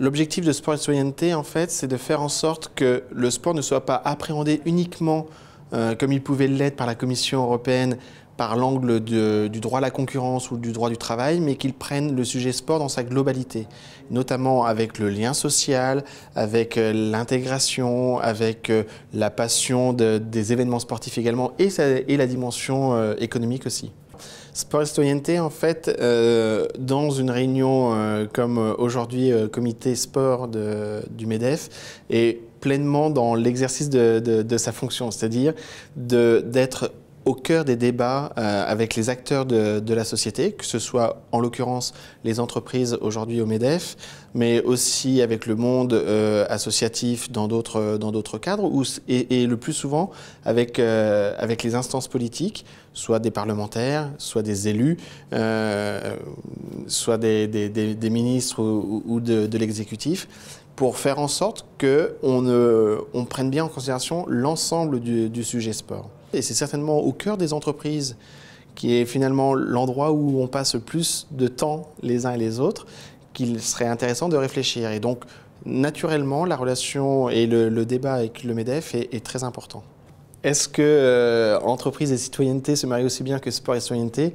L'objectif de Sport et Citoyenneté, en fait, c'est de faire en sorte que le sport ne soit pas appréhendé uniquement comme il pouvait l'être par la Commission européenne, par l'angle du droit à la concurrence ou du droit du travail, mais qu'il prenne le sujet sport dans sa globalité, notamment avec le lien social, avec l'intégration, avec la passion des événements sportifs également, et la dimension économique aussi. Sport et Citoyenneté, en fait, dans une réunion comme aujourd'hui, comité sport du MEDEF, est pleinement dans l'exercice de sa fonction, c'est-à-dire d'être au cœur des débats avec les acteurs de la société, que ce soit en l'occurrence les entreprises aujourd'hui au MEDEF, mais aussi avec le monde associatif dans d'autres cadres, et le plus souvent avec les instances politiques, soit des parlementaires, soit des élus, soit des ministres ou de l'exécutif, pour faire en sorte qu'on prenne bien en considération l'ensemble du sujet sport. Et c'est certainement au cœur des entreprises qui est finalement l'endroit où on passe le plus de temps les uns et les autres, qu'il serait intéressant de réfléchir. Et donc, naturellement, la relation et le débat avec le MEDEF est très important. Est-ce que entreprise et citoyenneté se marient aussi bien que sport et citoyenneté?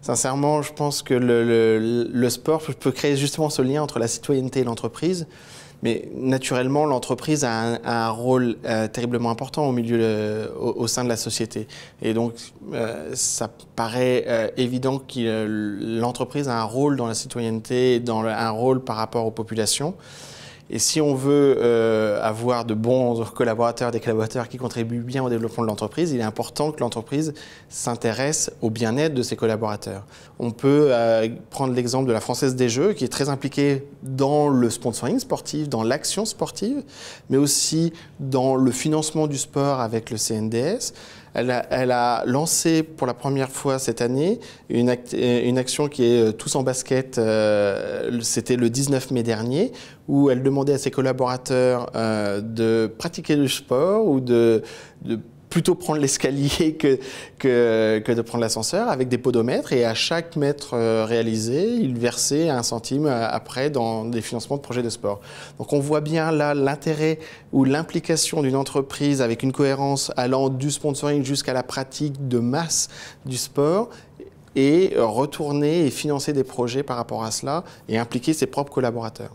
Sincèrement, je pense que le sport peut créer justement ce lien entre la citoyenneté et l'entreprise. Mais naturellement, l'entreprise a un rôle terriblement important au sein de la société. Et donc, ça paraît évident que l'entreprise a un rôle dans la citoyenneté, un rôle par rapport aux populations. Et si on veut avoir de bons collaborateurs, des collaborateurs qui contribuent bien au développement de l'entreprise, il est important que l'entreprise s'intéresse au bien-être de ses collaborateurs. On peut prendre l'exemple de la Française des Jeux, qui est très impliquée dans le sponsoring sportif, dans l'action sportive, mais aussi dans le financement du sport avec le CNDS. Elle a lancé pour la première fois cette année une action qui est Tous en basket, c'était le 19 mai dernier, où elle demandait à ses collaborateurs de pratiquer le sport ou de plutôt prendre l'escalier que de prendre l'ascenseur avec des podomètres, et à chaque mètre réalisé, il versait 1 centime après dans des financements de projets de sport. Donc on voit bien là l'intérêt ou l'implication d'une entreprise avec une cohérence allant du sponsoring jusqu'à la pratique de masse du sport, et retourner et financer des projets par rapport à cela et impliquer ses propres collaborateurs.